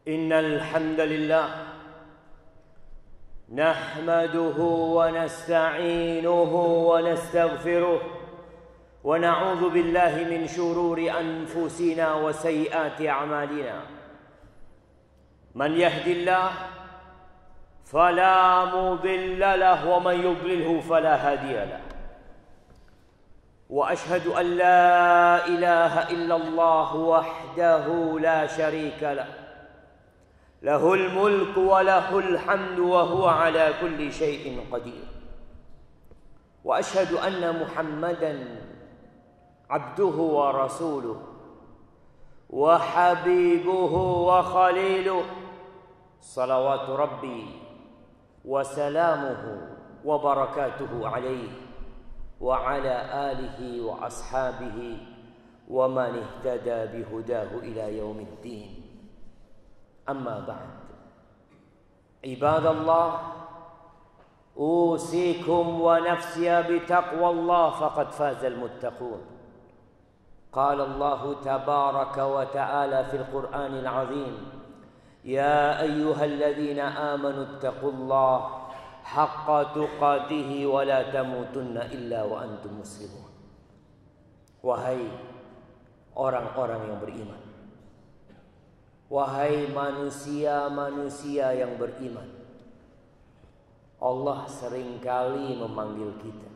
إن الحمد لله نحمده ونستعينه ونستغفره ونعوذ بالله من شرور أنفسنا وسيئات أعمالنا من يهد الله فلا مضل له ومن يضلله فلا هادي له وأشهد أن لا إله إلا الله وحده لا شريك له له الملك وله الحمد وهو على كل شيء قدير وأشهد أن محمدا عبده ورسوله وحبيبه وخليله صلوات ربي وسلامه وبركاته عليه وعلى آله وأصحابه ومن اهتدى بهداه إلى يوم الدين أما بعد عباد الله أوصيكم ونفسي بتقوى الله فقد فاز المتقون قال الله تبارك وتعالى في القرآن العظيم يا أيها الذين آمنوا اتقوا الله حق تقاته ولا تموتن إلا وأنتم مسلمون. Wahai orang-orang yang beriman, wahai manusia-manusia yang beriman, Allah seringkali memanggil kita,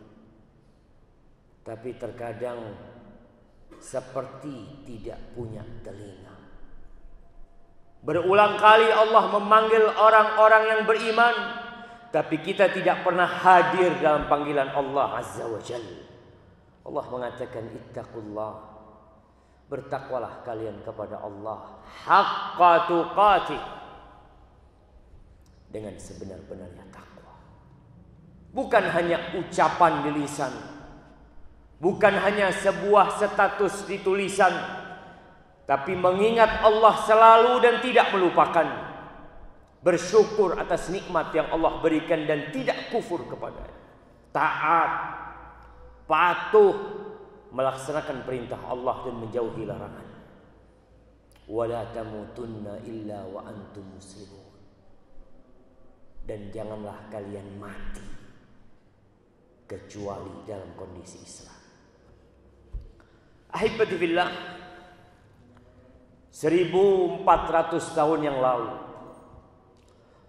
tapi terkadang seperti tidak punya telinga. Berulang kali Allah memanggil orang-orang yang beriman, tapi kita tidak pernah hadir dalam panggilan Allah Azza wa Jalla. Allah mengatakan ittaqullah, bertakwalah kalian kepada Allah haqqa tuqatih, dengan sebenar-benarnya takwa. Bukan hanya ucapan di lisan, bukan hanya sebuah status di tulisan, tapi mengingat Allah selalu dan tidak melupakan, bersyukur atas nikmat yang Allah berikan dan tidak kufur kepadanya, taat, patuh, melaksanakan perintah Allah dan menjauhi larangan. Wala tamutunna illa wa antum muslimun, dan janganlah kalian mati kecuali dalam kondisi Islam. Ahibati fillah, 1400 tahun yang lalu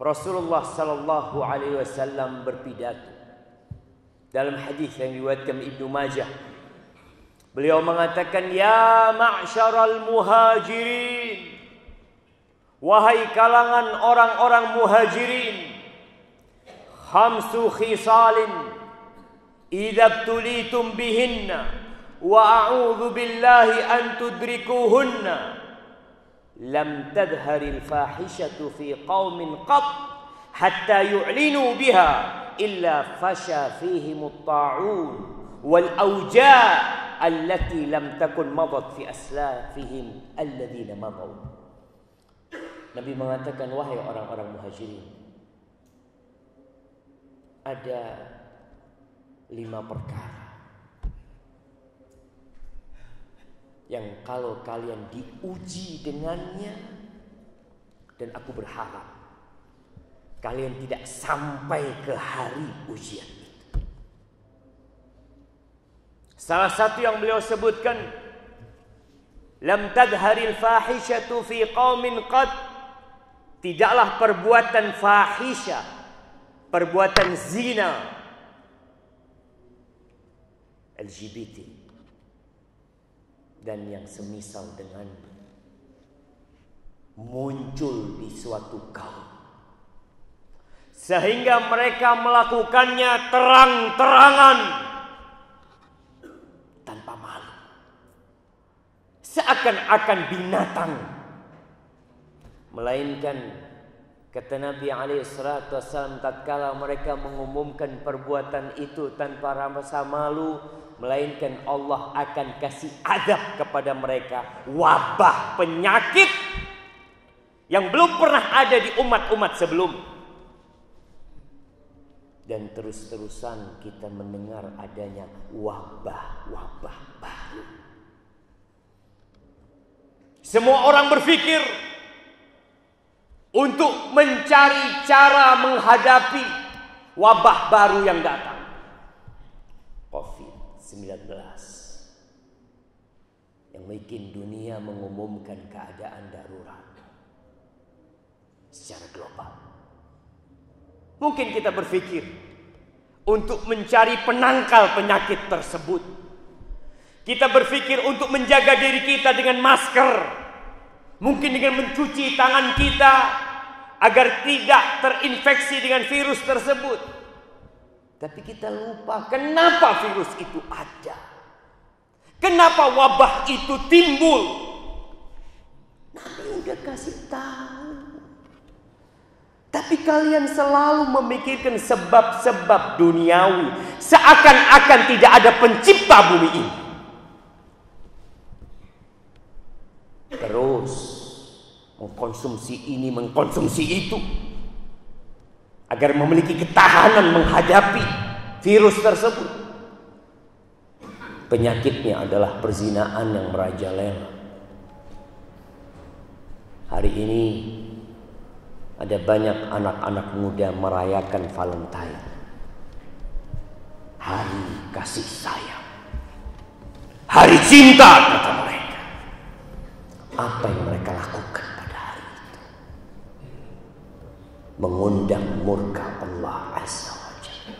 Rasulullah sallallahu alaihi wasallam berpidato dalam hadis yang diriwayatkan Ibnu Majah. Beliau mengatakan, ya ma'syaral muhajirin, wahai kalangan orang-orang muhajirin, khamsu khisalin idza tulitum bihinna wa a'udzu billahi an tudrikuhunna lam tadharil fahishatu fi qaumin qat hatta yu'linu biha illa fasha fihim at-ta'un wal awja' allati lam takun madat fi aslafihim alladhina madaw. Nabi mengatakan, wahai orang-orang muhajirin, ada 5 perkara yang kalau kalian diuji dengannya, dan aku berharap kalian tidak sampai ke hari ujian itu. Salah satu yang beliau sebutkan, lam tadharil fahishatu fi qaumin qad, tidaklah perbuatan fahisyah, perbuatan zina, LGBT dan yang semisal dengan muncul di suatu kaum, sehingga mereka melakukannya terang-terangan tanpa malu, seakan-akan binatang. Melainkan, kata Nabi SAW, tatkala mereka mengumumkan perbuatan itu tanpa rasa malu, melainkan Allah akan kasih azab kepada mereka, wabah penyakit yang belum pernah ada di umat-umat sebelum. Dan terus-terusan kita mendengar adanya wabah-wabah baru. Semua orang berpikir untuk mencari cara menghadapi wabah baru yang datang, COVID-19, yang bikin dunia mengumumkan keadaan darurat secara global. Mungkin kita berpikir untuk mencari penangkal penyakit tersebut, kita berpikir untuk menjaga diri kita dengan masker, mungkin dengan mencuci tangan kita agar tidak terinfeksi dengan virus tersebut. Tapi kita lupa kenapa virus itu ada, kenapa wabah itu timbul. Nabi udah kasih tahu, tapi kalian selalu memikirkan sebab-sebab duniawi, seakan-akan tidak ada pencipta bumi ini. Terus mengkonsumsi ini, mengkonsumsi itu, agar memiliki ketahanan menghadapi virus tersebut. Penyakitnya adalah perzinaan yang merajalela. Hari ini ada banyak anak-anak muda merayakan Valentine, hari kasih sayang, hari cinta kata mereka. Apa yang mereka lakukan pada hari itu? Mengundang murka Allah Azza wa Jalla.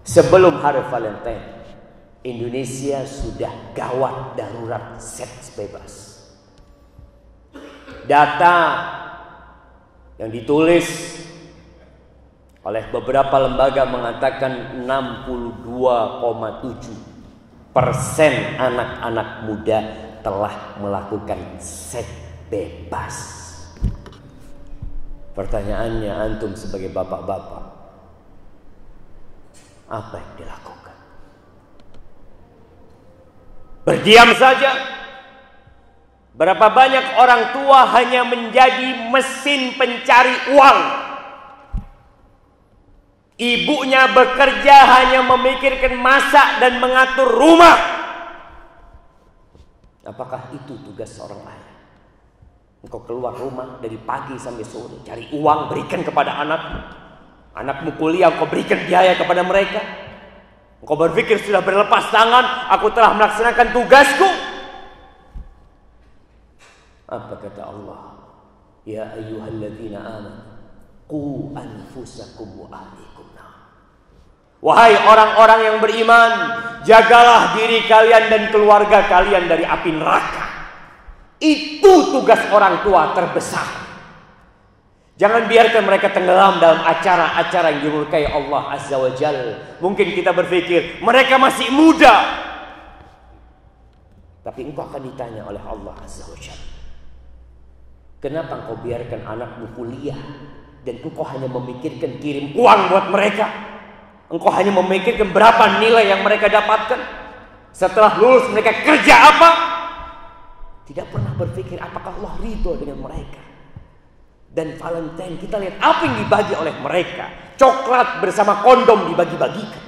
Sebelum hari Valentine, Indonesia sudah gawat darurat seks bebas. Data yang ditulis oleh beberapa lembaga mengatakan 62,7% anak-anak muda telah melakukan seks bebas. Pertanyaannya, antum sebagai bapak-bapak, apa yang dilakukan? Berdiam saja? Berapa banyak orang tua hanya menjadi mesin pencari uang? Ibunya bekerja hanya memikirkan masak dan mengatur rumah. Apakah itu tugas seorang ayah? Engkau keluar rumah dari pagi sampai sore, cari uang, berikan kepada anakmu. Anakmu kuliah, engkau berikan biaya kepada mereka. Engkau berpikir sudah berlepas tangan, aku telah melaksanakan tugasku. Apa kata Allah? Ya ayyuhalladzina amanu qu anfusakum wa ahlikum nar. Wahai orang-orang yang beriman, jagalah diri kalian dan keluarga kalian dari api neraka. Itu tugas orang tua terbesar. Jangan biarkan mereka tenggelam dalam acara-acara yang dimurkai Allah Azza wa Jalla. Mungkin kita berpikir mereka masih muda, tapi engkau akan ditanya oleh Allah Azza wa Jalla, kenapa engkau biarkan anakmu kuliah dan engkau hanya memikirkan kirim uang buat mereka? Engkau hanya memikirkan berapa nilai yang mereka dapatkan. Setelah lulus mereka kerja apa? Tidak pernah berpikir apakah Allah ridho dengan mereka. Dan Valentine kita lihat apa yang dibagi oleh mereka. Coklat bersama kondom dibagi-bagikan.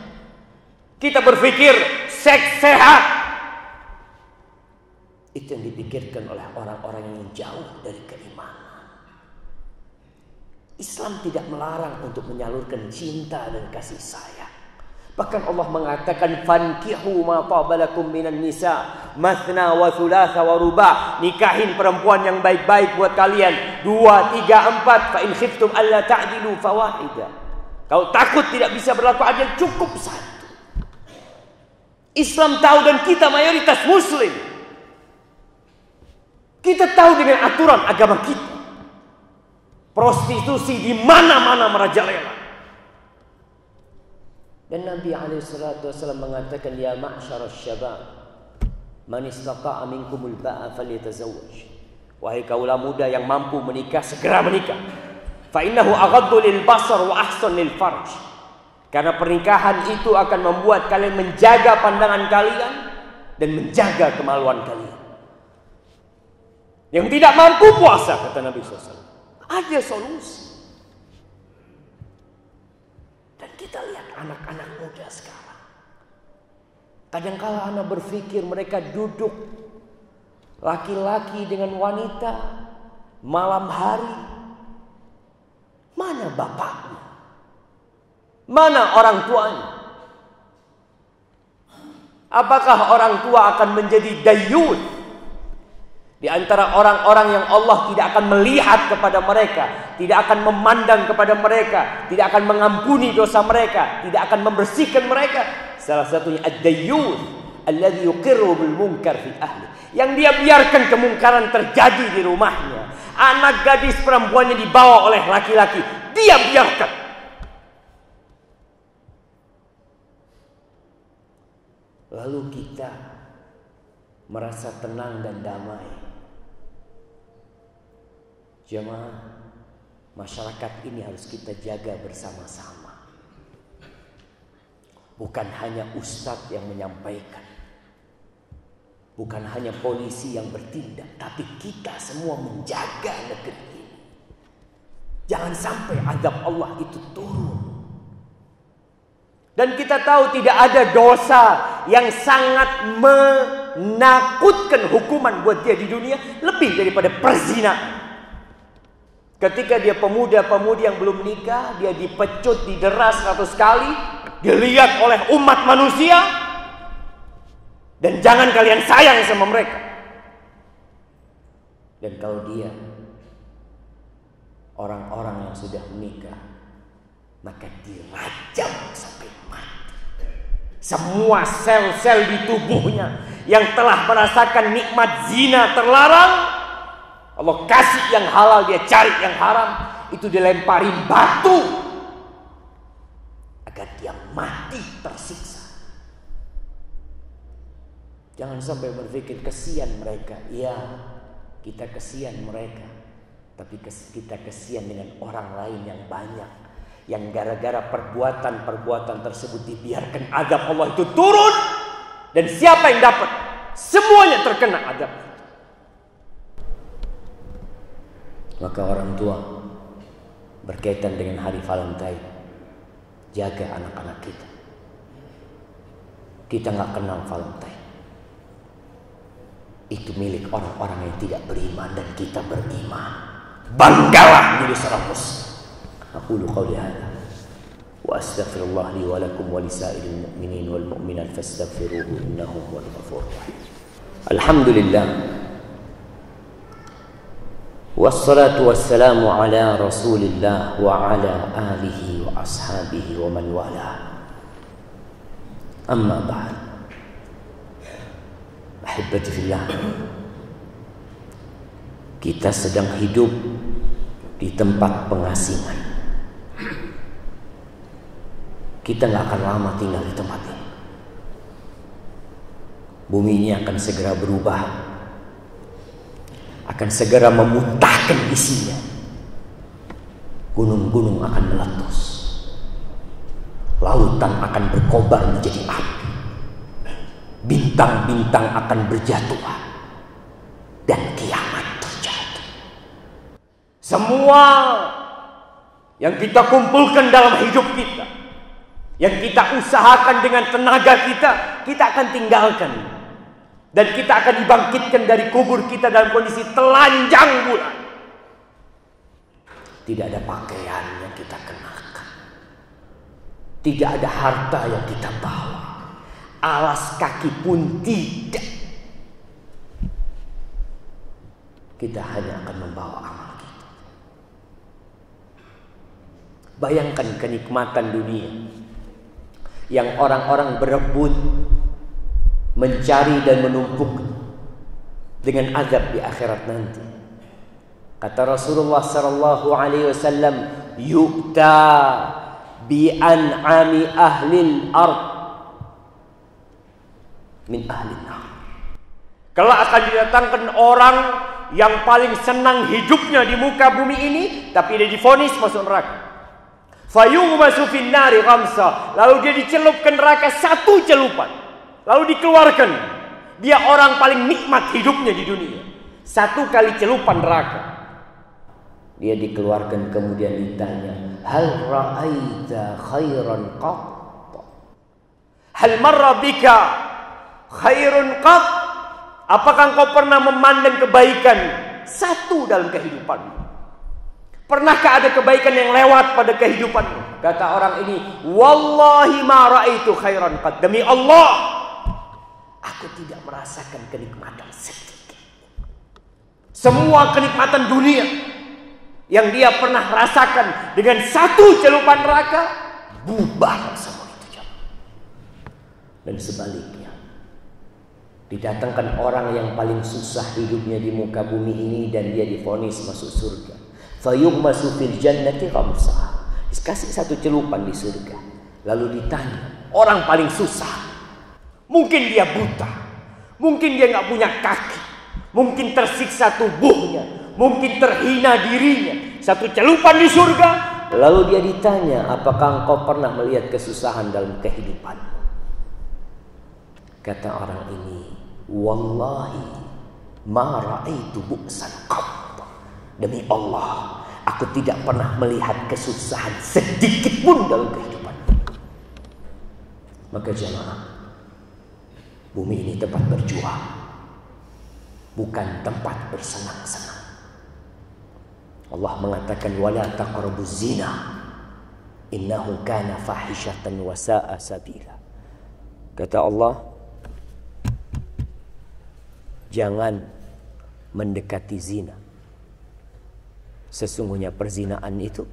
Kita berpikir seks sehat. Itu yang dipikirkan oleh orang-orang yang jauh dari keimanan. Islam tidak melarang untuk menyalurkan cinta dan kasih sayang. Bahkan Allah mengatakan fankihu ma tabalakum minan nisa mathna wa thulatha wa ruba'. Nikahin perempuan yang baik-baik buat kalian 2, 3, 4. Fa in khiftum alla ta'dilu fawahida. Kalau takut tidak bisa berlaku adil, cukup satu. Islam tahu dan kita mayoritas muslim. Kita tahu dengan aturan agama kita. Prostitusi di mana-mana merajalela. Dan Nabi SAW mengatakan, ya ma'syarasy syabab, man istata'a minkumul ba'a falyatazawwaj. Wahai kaula muda yang mampu menikah, segera menikah. Fa innahu aghaddu lil basar wa ahsan lil farj. Karena pernikahan itu akan membuat kalian menjaga pandangan kalian dan menjaga kemaluan kalian. Yang tidak mampu puasa, kata Nabi SAW, ada solusi. Dan kita lihat anak-anak muda sekarang. Kadangkala anak berpikir mereka duduk laki-laki dengan wanita malam hari Mana bapaknya? Mana orang tuanya? Apakah orang tua akan menjadi dayyus di antara orang-orang yang Allah tidak akan melihat kepada mereka, tidak akan memandang kepada mereka, tidak akan mengampuni dosa mereka, tidak akan membersihkan mereka? Salah satunya ad-dayyus alladzi yuqirru bil munkar fi ahli, yang dia biarkan kemungkaran terjadi di rumahnya. Anak gadis perempuannya dibawa oleh laki-laki, dia biarkan. Lalu kita merasa tenang dan damai. Jemaah, masyarakat ini harus kita jaga bersama-sama. Bukan hanya ustadz yang menyampaikan, bukan hanya polisi yang bertindak, tapi kita semua menjaga negeri ini. Jangan sampai azab Allah itu turun. Dan kita tahu tidak ada dosa yang sangat menakutkan hukuman buat dia di dunia lebih daripada perzinahan. Ketika dia pemuda-pemudi yang belum nikah, dia dipecut, dideras 100 kali, dilihat oleh umat manusia, dan jangan kalian sayang sama mereka. Dan kalau dia orang-orang yang sudah menikah, maka dirajam sampai mati. Semua sel-sel di tubuhnya yang telah merasakan nikmat zina terlarang, Allah kasih yang halal, dia cari yang haram, itu dilemparin batu agar dia mati tersiksa. Jangan sampai berpikir kesian mereka. Ya, kita kesian mereka, tapi kita kesian dengan orang lain yang banyak, yang gara-gara perbuatan-perbuatan tersebut dibiarkan azab Allah itu turun. Dan siapa yang dapat? Semuanya terkena azab. Maka orang tua berkaitan dengan hari Valentine, jaga anak-anak kita. Kita gak kenal Valentine. Itu milik orang-orang yang tidak beriman, dan kita beriman. Banggalah menjadi seorang muslim. أقول قولي هذا وأستغفر الله لي ولكم ولسائر المؤمنين والمؤمنات فاستغفروه إنه هو الغفور الرحيم. الحمد لله والصلاة والسلام على رسول الله وعلى آله وأصحابه ومن والاه. أما بعد، أحبتي في الله, kita sedang hidup di tempat pengasingan. Kita gak akan lama tinggal di tempat ini. Bumi ini akan segera berubah, akan segera memuntahkan isinya. Gunung-gunung akan meletus, lautan akan berkobar menjadi api, bintang-bintang akan berjatuhan, dan kiamat terjadi. Semua yang kita kumpulkan dalam hidup kita, yang kita usahakan dengan tenaga kita, kita akan tinggalkan. Dan kita akan dibangkitkan dari kubur kita dalam kondisi telanjang bulan. Tidak ada pakaian yang kita kenakan, tidak ada harta yang kita bawa, alas kaki pun tidak. Kita hanya akan membawa amal kita. Bayangkan kenikmatan dunia yang orang-orang berebut mencari dan menumpuk dengan azab di akhirat nanti. Kata Rasulullah sallallahu alaihi wasallam, yu'ta bi an'ami ahlil ard min ahlin nar. Kelak akan didatangkan orang yang paling senang hidupnya di muka bumi ini, tapi dia divonis masuk neraka. Fayughmasu fin nari ghamsa, lalu dia dicelup ke neraka satu celupan, lalu dikeluarkan. Dia orang paling nikmat hidupnya di dunia, satu kali celupan neraka. Dia dikeluarkan, kemudian ditanya, hal ra'aita khairan qat? Hal marra bika khairun qat? Apakah engkau pernah memandang kebaikan satu dalam kehidupanmu? Pernahkah ada kebaikan yang lewat pada kehidupanmu? Kata orang ini, wallahi ma ra'aitu khairan qad. Demi Allah, aku tidak merasakan kenikmatan sedikit. Semua kenikmatan dunia yang dia pernah rasakan dengan satu celupan neraka, bubar semua itu. Dan sebaliknya, didatangkan orang yang paling susah hidupnya di muka bumi ini dan dia divonis masuk surga. Fayughmasu fil jannati khamsah. Dikasih satu celupan di surga. Lalu ditanya, orang paling susah. Mungkin dia buta, mungkin dia nggak punya kaki, mungkin tersiksa tubuhnya, mungkin terhina dirinya. Satu celupan di surga. Lalu dia ditanya, apakah engkau pernah melihat kesusahan dalam kehidupanmu? Kata orang ini, wallahi ma ra'aitu bu'san qat. Demi Allah, aku tidak pernah melihat kesusahan sedikit pun dalam kehidupan. Maka jemaah, bumi ini tempat berjuang, bukan tempat bersenang-senang. Allah mengatakan, wala taqrabuz zina innahu kana fahishatan wa sa'a sabila. Kata Allah, jangan mendekati zina. Sesungguhnya perzinaan itu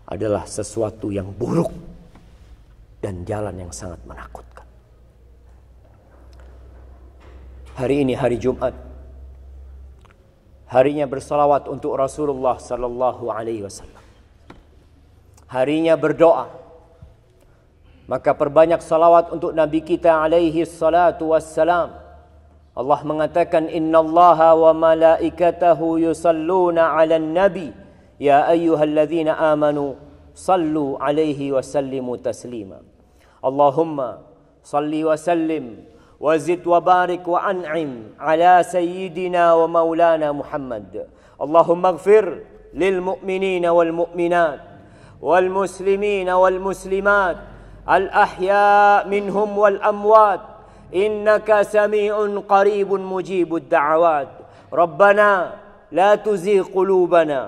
adalah sesuatu yang buruk dan jalan yang sangat menakutkan. Hari ini hari Jumat, harinya bersalawat untuk Rasulullah sallallahu alaihi wasallam. Harinya berdoa. Maka perbanyak salawat untuk Nabi kita alaihi salatu wassalam. Allah mengatakan, innallaha wa malaikatahu yusalluna 'alan nabi ya ayyuhalladzina amanu sallu 'alaihi wa sallimu taslima. Allahumma salli wa sallim wa zid wa barik wa an'im ala sayyidina wa maulana Muhammad. Allahumma ighfir lil mu'minina wal mu'minat wal muslimina wal muslimat al ahya minhum wal amwat. إنك سميع قريب مجيب الدعوات. ربنا لا تزغ قلوبنا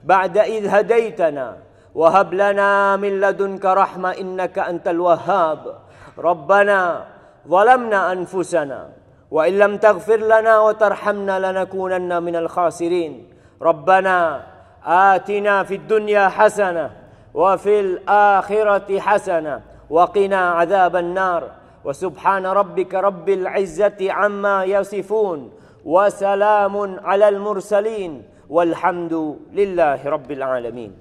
بعد إذ هديتنا وهب لنا من لدنك رحمة إنك أنت الوهاب. ربنا ظلمنا أنفسنا وإن لم تغفر لنا وترحمنا لنكونن من الخاسرين. ربنا آتنا في الدنيا حسنة وفي الآخرة حسنة وقنا عذاب النار. وسبحان ربك رب العزة عما يصفون وسلام على المرسلين والحمد لله رب العالمين.